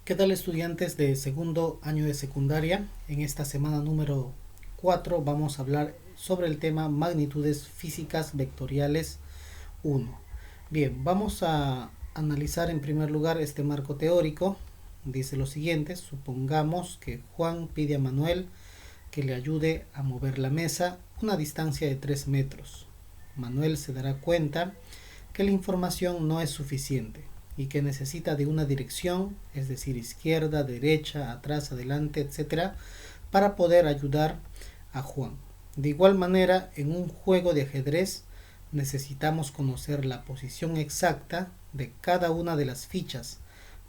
¿Qué tal, estudiantes de segundo año de secundaria? En esta semana número 4 vamos a hablar sobre el tema magnitudes físicas vectoriales 1. Bien, vamos a analizar en primer lugar este marco teórico. Dice lo siguiente: supongamos que Juan pide a Manuel que le ayude a mover la mesa una distancia de 3 metros. Manuel se dará cuenta que la información no es suficiente y que necesita de una dirección, es decir, izquierda, derecha, atrás, adelante, etcétera, para poder ayudar a Juan. De igual manera, en un juego de ajedrez necesitamos conocer la posición exacta de cada una de las fichas.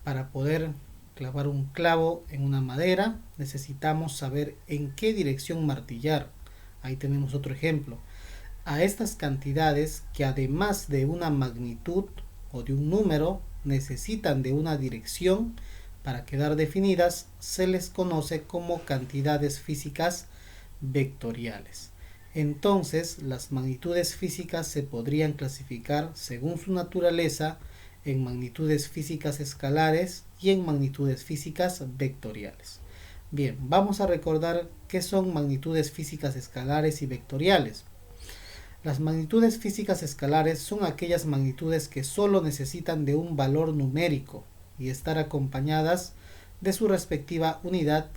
Para poder clavar un clavo en una madera, necesitamos saber en qué dirección martillar. Ahí tenemos otro ejemplo. A estas cantidades, que además de una magnitud o de un número necesitan de una dirección para quedar definidas, se les conoce como cantidades físicas vectoriales. Entonces, las magnitudes físicas se podrían clasificar según su naturaleza en magnitudes físicas escalares y en magnitudes físicas vectoriales. Bien, vamos a recordar qué son magnitudes físicas escalares y vectoriales. Las magnitudes físicas escalares son aquellas magnitudes que solo necesitan de un valor numérico y estar acompañadas de su respectiva unidad,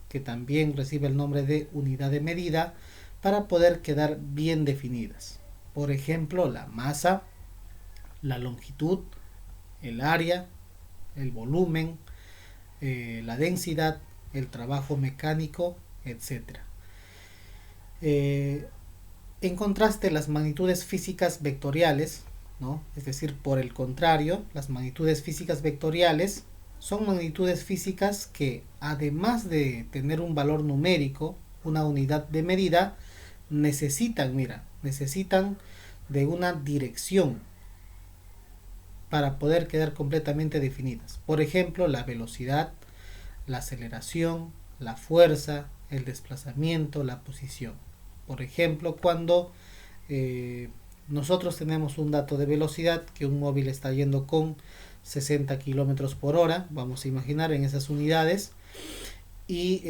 que también recibe el nombre de unidad de medida, para poder quedar bien definidas. Por ejemplo, la masa, la longitud, el área, el volumen, la densidad, el trabajo mecánico, etc. En contraste, las magnitudes físicas vectoriales, ¿no? Es decir, por el contrario, las magnitudes físicas vectoriales son magnitudes físicas que, además de tener un valor numérico, una unidad de medida, necesitan de una dirección para poder quedar completamente definidas. Por ejemplo, la velocidad, la aceleración, la fuerza, el desplazamiento, la posición. Por ejemplo, cuando nosotros tenemos un dato de velocidad, que un móvil está yendo con 60 kilómetros por hora, vamos a imaginar en esas unidades, y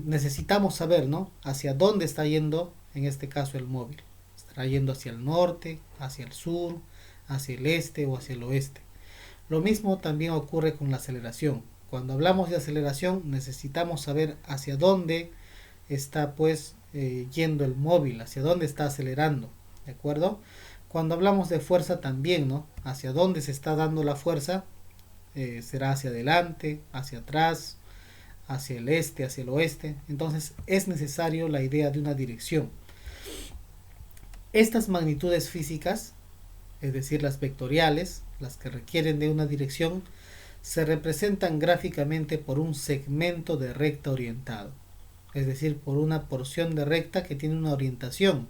necesitamos saber, ¿no?, hacia dónde está yendo, en este caso, el móvil. ¿Estará yendo hacia el norte, hacia el sur, hacia el este o hacia el oeste? Lo mismo también ocurre con la aceleración. Cuando hablamos de aceleración, necesitamos saber hacia dónde está yendo el móvil, hacia dónde está acelerando, ¿de acuerdo? Cuando hablamos de fuerza también, ¿no? Hacia dónde se está dando la fuerza, será hacia adelante, hacia atrás, hacia el este, hacia el oeste. Entonces es necesario la idea de una dirección. Estas magnitudes físicas, es decir, las vectoriales, las que requieren de una dirección, se representan gráficamente por un segmento de recta orientado, es decir, por una porción de recta que tiene una orientación.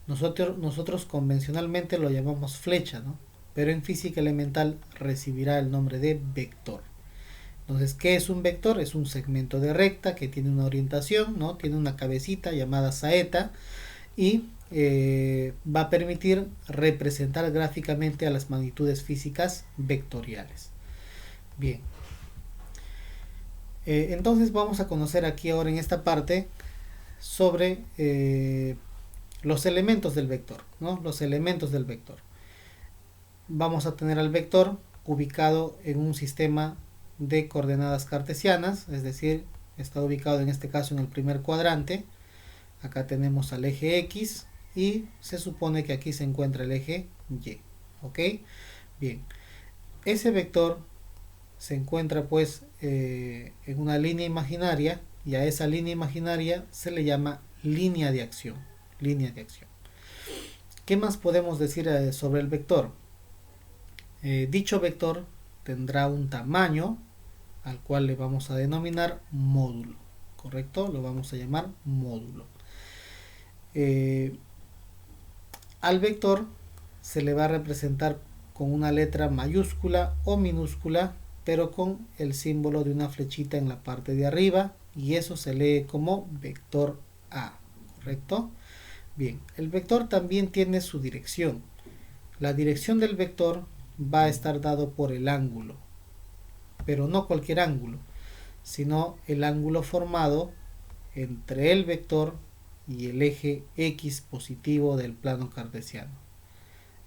Nosotros convencionalmente lo llamamos flecha, ¿no? Pero en física elemental recibirá el nombre de vector. Entonces, ¿qué es un vector? Es un segmento de recta que tiene una orientación, ¿no? Tiene una cabecita llamada saeta y va a permitir representar gráficamente a las magnitudes físicas vectoriales. Bien. Entonces vamos a conocer aquí ahora en esta parte sobre los elementos del vector, ¿no? Los elementos del vector. Vamos a tener al vector ubicado en un sistema de coordenadas cartesianas, es decir, está ubicado en este caso en el primer cuadrante. Acá tenemos al eje X y se supone que aquí se encuentra el eje Y. ¿Ok? Bien. Ese vector se encuentra en una línea imaginaria, y a esa línea imaginaria se le llama línea de acción. Línea de acción. ¿Qué más podemos decir sobre el vector? Dicho vector tendrá un tamaño al cual le vamos a denominar módulo. ¿Correcto? Lo vamos a llamar módulo. Al vector se le va a representar con una letra mayúscula o minúscula, pero con el símbolo de una flechita en la parte de arriba, y eso se lee como vector A, ¿correcto? Bien, el vector también tiene su dirección. La dirección del vector va a estar dado por el ángulo. pero no cualquier ángulo, sino el ángulo formado entre el vector y el eje X positivo del plano cartesiano.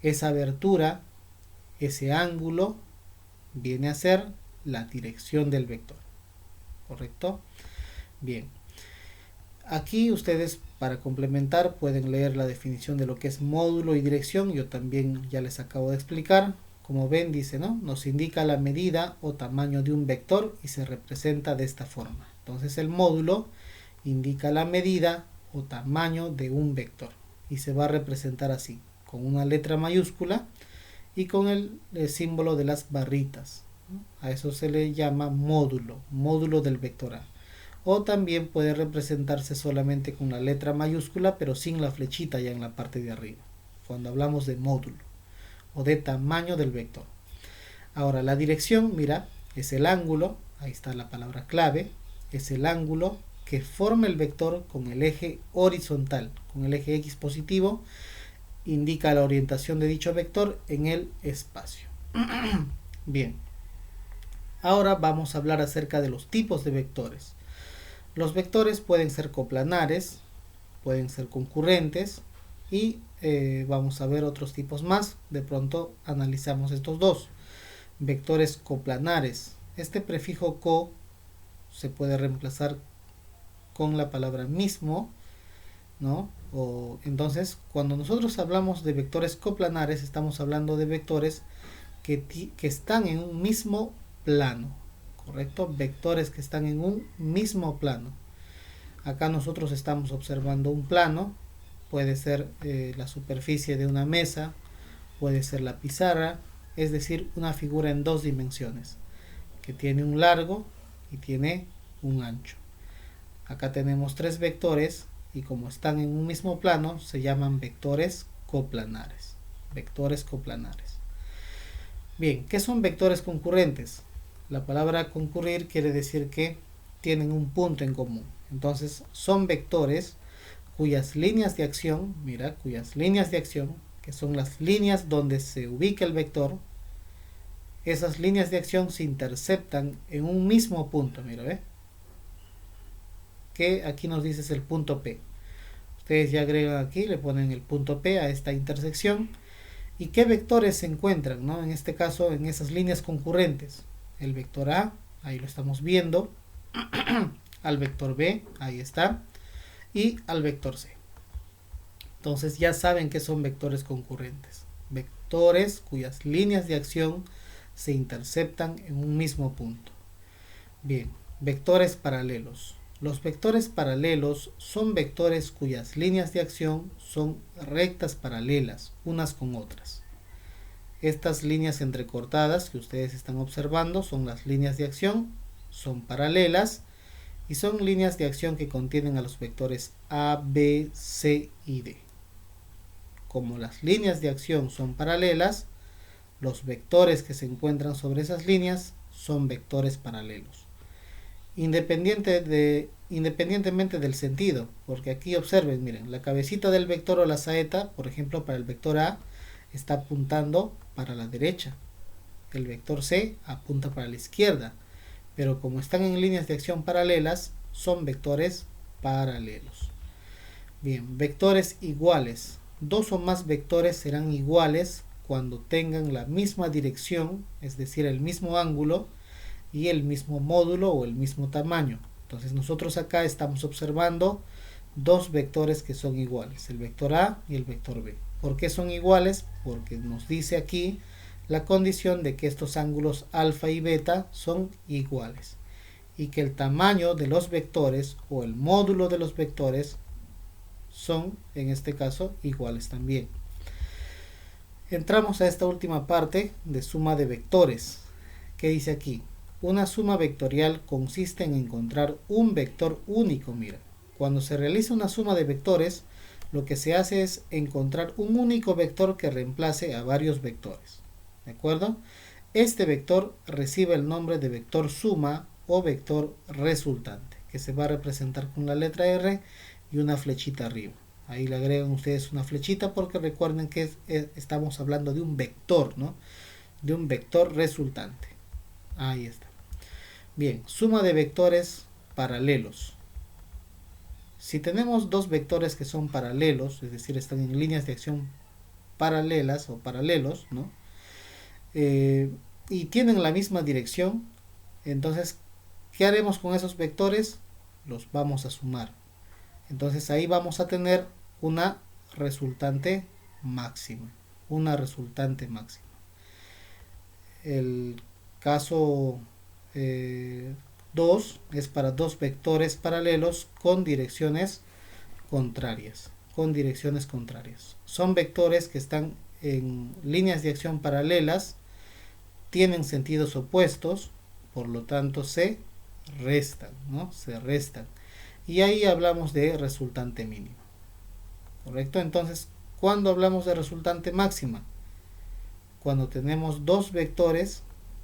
Esa abertura, ese ángulo, viene a ser la dirección del vector, ¿correcto? Bien, aquí ustedes, para complementar, pueden leer la definición de lo que es módulo y dirección. Yo también ya les acabo de explicar. Como ven, dice, ¿no? Nos indica la medida o tamaño de un vector y se representa de esta forma. Entonces el módulo indica la medida o tamaño de un vector y se va a representar así, con una letra mayúscula y con el símbolo de las barritas, ¿no? A eso se le llama módulo, módulo del vector A. O también puede representarse solamente con la letra mayúscula, pero sin la flechita ya en la parte de arriba, cuando hablamos de módulo o de tamaño del vector. Ahora, la dirección, mira, es el ángulo, ahí está la palabra clave, es el ángulo que forma el vector con el eje horizontal, con el eje X positivo, indica la orientación de dicho vector en el espacio. Bien, ahora vamos a hablar acerca de los tipos de vectores. Los vectores pueden ser coplanares, pueden ser concurrentes y vamos a ver otros tipos más. De pronto analizamos estos dos. Vectores coplanares. Este prefijo co se puede reemplazar con la palabra mismo, ¿no? Entonces, cuando nosotros hablamos de vectores coplanares, estamos hablando de vectores que están en un mismo plano, ¿correcto? Vectores que están en un mismo plano. Acá nosotros estamos observando un plano, puede ser la superficie de una mesa, puede ser la pizarra, es decir, una figura en dos dimensiones, que tiene un largo y tiene un ancho. Acá tenemos tres vectores y como están en un mismo plano, se llaman vectores coplanares. Vectores coplanares. Bien, ¿qué son vectores concurrentes? La palabra concurrir quiere decir que tienen un punto en común. Entonces, son vectores cuyas líneas de acción, mira, cuyas líneas de acción, que son las líneas donde se ubica el vector, esas líneas de acción se interceptan en un mismo punto, mira, ¿ve? Que aquí nos dice es el punto P. Ustedes ya agregan aquí, le ponen el punto P a esta intersección. ¿Y qué vectores se encuentran, ¿no? En este caso, en esas líneas concurrentes. El vector A, ahí lo estamos viendo. Al vector B, ahí está. Y al vector C. Entonces ya saben que son vectores concurrentes. Vectores cuyas líneas de acción se interceptan en un mismo punto. Bien, vectores paralelos. Los vectores paralelos son vectores cuyas líneas de acción son rectas paralelas unas con otras. Estas líneas entrecortadas que ustedes están observando son las líneas de acción, son paralelas y son líneas de acción que contienen a los vectores A, B, C y D. Como las líneas de acción son paralelas, los vectores que se encuentran sobre esas líneas son vectores paralelos. Independientemente del sentido, porque aquí observen, miren, la cabecita del vector o la saeta, por ejemplo, para el vector A, está apuntando para la derecha. El vector C apunta para la izquierda, pero como están en líneas de acción paralelas, son vectores paralelos. Bien, vectores iguales. Dos o más vectores serán iguales cuando tengan la misma dirección, es decir, el mismo ángulo, y el mismo módulo o el mismo tamaño. Entonces nosotros acá estamos observando dos vectores que son iguales, el vector A y el vector B. ¿Por qué son iguales? Porque nos dice aquí la condición de que estos ángulos alfa y beta son iguales y que el tamaño de los vectores o el módulo de los vectores son en este caso iguales también. Entramos a esta última parte de suma de vectores. ¿Qué dice aquí? Una suma vectorial consiste en encontrar un vector único. Mira, cuando se realiza una suma de vectores, lo que se hace es encontrar un único vector que reemplace a varios vectores. ¿De acuerdo? Este vector recibe el nombre de vector suma o vector resultante, que se va a representar con la letra R y una flechita arriba. Ahí le agregan ustedes una flechita porque recuerden que estamos hablando de un vector, ¿no? De un vector resultante. Ahí está. Bien, suma de vectores paralelos. Si tenemos dos vectores que son paralelos, es decir, están en líneas de acción paralelas o paralelos, ¿no? Y tienen la misma dirección, entonces, ¿qué haremos con esos vectores? Los vamos a sumar. Entonces ahí vamos a tener una resultante máxima. Una resultante máxima. El caso 2 es para dos vectores paralelos con direcciones contrarias. Con direcciones contrarias. Son vectores que están en líneas de acción paralelas, tienen sentidos opuestos, por lo tanto se restan, ¿no? Se restan. Y ahí hablamos de resultante mínima. ¿Correcto? Entonces, ¿cuándo hablamos de resultante máxima? Cuando tenemos dos vectores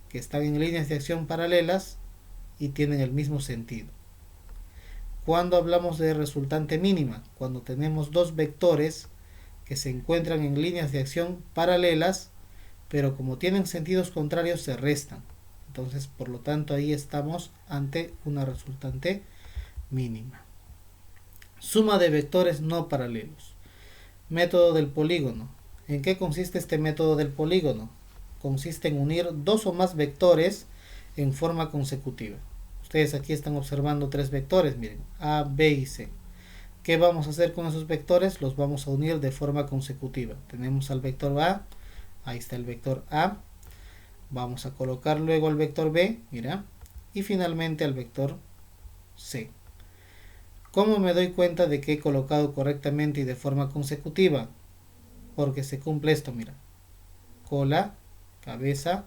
que están en líneas de acción paralelas y tienen el mismo sentido. ¿Cuándo hablamos de resultante mínima? Cuando tenemos dos vectores que se encuentran en líneas de acción paralelas, pero como tienen sentidos contrarios se restan. Entonces, por lo tanto, ahí estamos ante una resultante mínima. Suma de vectores no paralelos. Método del polígono. ¿En qué consiste este método del polígono? Consiste en unir dos o más vectores en forma consecutiva. Ustedes aquí están observando tres vectores, miren, A, B y C. ¿Qué vamos a hacer con esos vectores? Los vamos a unir de forma consecutiva. Tenemos al vector A, ahí está el vector A. Vamos a colocar luego al vector B, mira, y finalmente al vector C. ¿Cómo me doy cuenta de que he colocado correctamente y de forma consecutiva? Porque se cumple esto, mira. Cola, cabeza,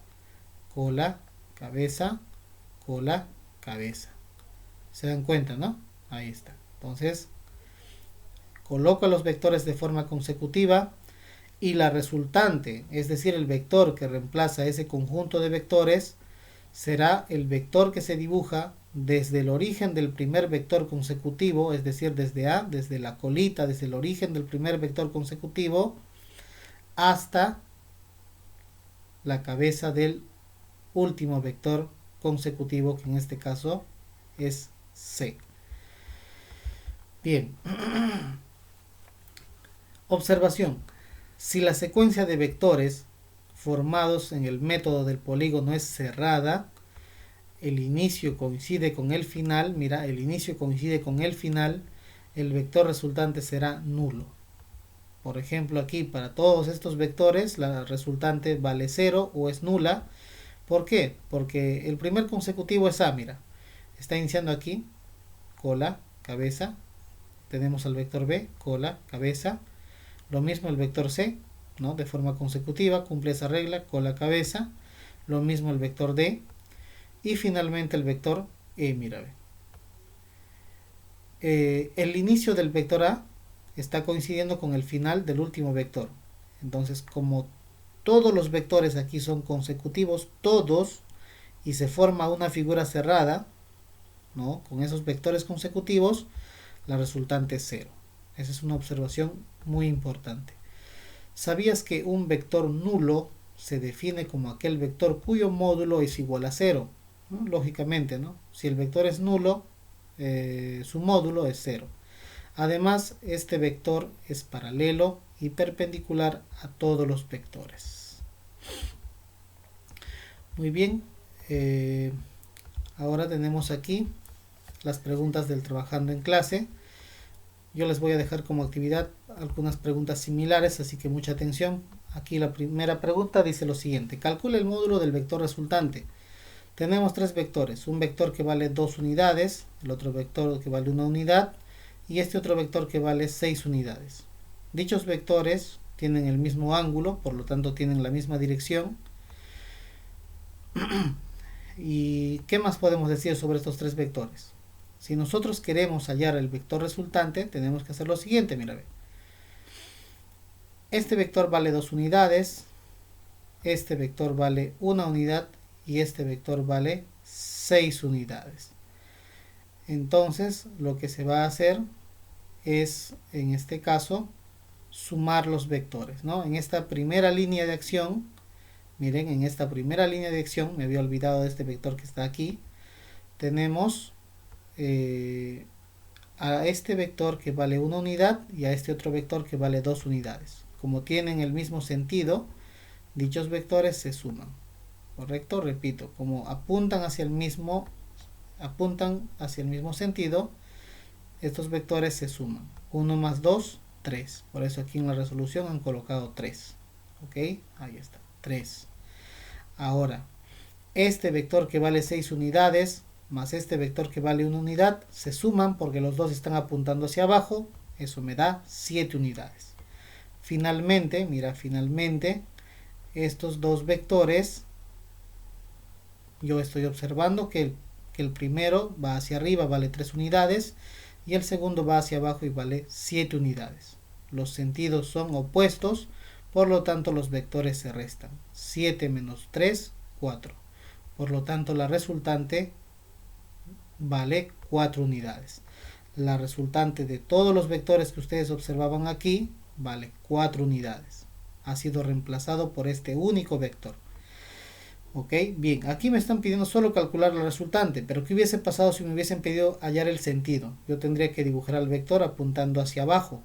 cola, cabeza, cola, cabeza. ¿Se dan cuenta, no? Ahí está. Entonces, coloco los vectores de forma consecutiva y la resultante, es decir, el vector que reemplaza ese conjunto de vectores, será el vector que se dibuja desde el origen del primer vector consecutivo, es decir, desde A, desde la colita, desde el origen del primer vector consecutivo, hasta la cabeza del último vector consecutivo, que en este caso es C. Bien. Observación. Si la secuencia de vectores formados en el método del polígono es cerrada, el inicio coincide con el final, mira, el inicio coincide con el final, el vector resultante será nulo. Por ejemplo, aquí para todos estos vectores la resultante vale 0 o es nula. ¿Por qué? Porque el primer consecutivo es A, mira. Está iniciando aquí, cola, cabeza. Tenemos al vector B, cola, cabeza. Lo mismo el vector C, ¿no? De forma consecutiva, cumple esa regla, cola, cabeza. Lo mismo el vector D. Y finalmente el vector E, mira, ve. El inicio del vector A está coincidiendo con el final del último vector. Entonces, como todos los vectores aquí son consecutivos, todos, y se forma una figura cerrada, ¿no? Con esos vectores consecutivos, la resultante es 0. Esa es una observación muy importante. ¿Sabías que un vector nulo se define como aquel vector cuyo módulo es igual a 0? ¿No? Lógicamente, ¿no? Si el vector es nulo, su módulo es 0. Además, este vector es paralelo y perpendicular a todos los vectores. Muy bien. Ahora tenemos aquí las preguntas del trabajando en clase. Yo les voy a dejar como actividad algunas preguntas similares, así que mucha atención. Aquí la primera pregunta dice lo siguiente. Calcula el módulo del vector resultante. Tenemos tres vectores. Un vector que vale 2 unidades, el otro vector que vale 1 unidad y este otro vector que vale 6 unidades. Dichos vectores tienen el mismo ángulo, por lo tanto tienen la misma dirección. ¿Y qué más podemos decir sobre estos tres vectores? Si nosotros queremos hallar el vector resultante, tenemos que hacer lo siguiente, mira, ve. Este vector vale 2 unidades, este vector vale 1 unidad y este vector vale 6 unidades. Entonces, lo que se va a hacer es, en este caso, sumar los vectores, ¿no? En esta primera línea de acción, miren, en esta primera línea de acción, me había olvidado de este vector que está aquí, tenemos a este vector que vale 1 unidad y a este otro vector que vale 2 unidades. Como tienen el mismo sentido, dichos vectores se suman. ¿Correcto? Repito, como apuntan hacia el mismo sentido, estos vectores se suman. 1 más 2, 3. Por eso aquí en la resolución han colocado 3. ¿Ok? Ahí está, 3. Ahora, este vector que vale 6 unidades más este vector que vale 1 unidad se suman porque los dos están apuntando hacia abajo. Eso me da 7 unidades. Finalmente, mira, finalmente, estos dos vectores, yo estoy observando que el primero va hacia arriba, vale 3 unidades, y el segundo va hacia abajo y vale 7 unidades. Los sentidos son opuestos, por lo tanto los vectores se restan. 7 menos 3, 4. Por lo tanto la resultante vale 4 unidades. La resultante de todos los vectores que ustedes observaban aquí vale 4 unidades. Ha sido reemplazado por este único vector. Ok, bien, aquí me están pidiendo solo calcular la resultante, pero ¿qué hubiese pasado si me hubiesen pedido hallar el sentido? Yo tendría que dibujar al vector apuntando hacia abajo.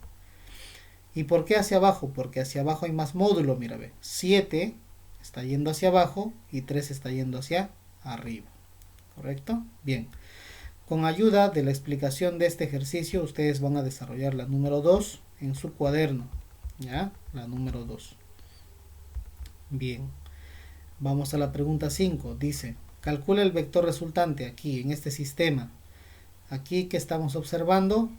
¿Y por qué hacia abajo? Porque hacia abajo hay más módulo, mira, ve. 7 está yendo hacia abajo y 3 está yendo hacia arriba. ¿Correcto? Bien. Con ayuda de la explicación de este ejercicio, ustedes van a desarrollar la número 2 en su cuaderno. ¿Ya? La número 2. Bien. Vamos a la pregunta 5. Dice, calcula el vector resultante aquí, en este sistema. Aquí que estamos observando,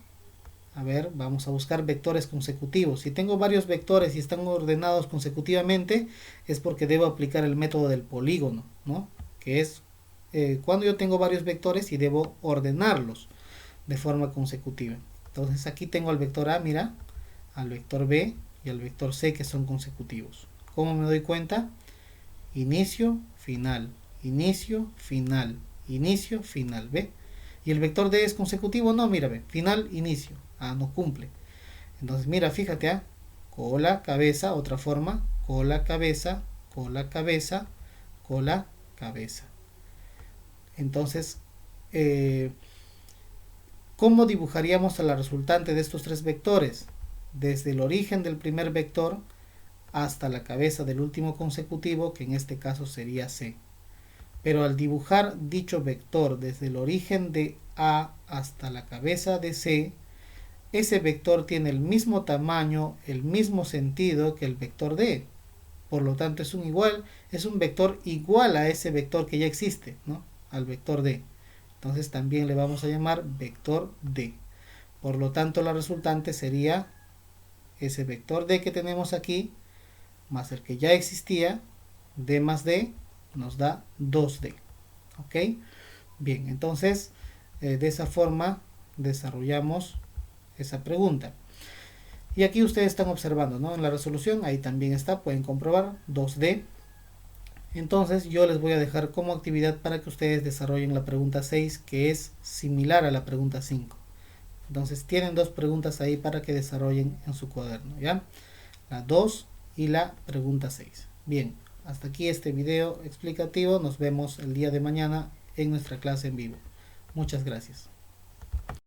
a ver, vamos a buscar vectores consecutivos. Si tengo varios vectores y están ordenados consecutivamente, es porque debo aplicar el método del polígono, ¿no? Que es cuando yo tengo varios vectores y debo ordenarlos de forma consecutiva. Entonces aquí tengo al vector A, mira, al vector B y al vector C que son consecutivos. ¿Cómo me doy cuenta? Inicio, final, inicio, final, inicio, final, ¿ve? ¿Y el vector D es consecutivo? No, mira, ve, final, inicio. Ah, no cumple. Entonces, mira, fíjate, cola, cabeza, otra forma, cola, cabeza, cola, cabeza, cola, cabeza. Entonces, ¿cómo dibujaríamos a la resultante de estos tres vectores? Desde el origen del primer vector hasta la cabeza del último consecutivo, que en este caso sería C. Pero al dibujar dicho vector desde el origen de A hasta la cabeza de C, ese vector tiene el mismo tamaño, el mismo sentido que el vector D. Por lo tanto es un vector igual a ese vector que ya existe, ¿no? Al vector D. Entonces también le vamos a llamar vector D. Por lo tanto la resultante sería ese vector D que tenemos aquí más el que ya existía, D más D, nos da 2D. ¿Ok? Bien, entonces de esa forma desarrollamos esa pregunta. Y aquí ustedes están observando, ¿no? En la resolución, ahí también está, pueden comprobar, 2D. Entonces yo les voy a dejar como actividad para que ustedes desarrollen la pregunta 6, que es similar a la pregunta 5. Entonces tienen dos preguntas ahí para que desarrollen en su cuaderno, ¿ya? La 2 y la pregunta 6. Bien, hasta aquí este video explicativo. Nos vemos el día de mañana en nuestra clase en vivo. Muchas gracias.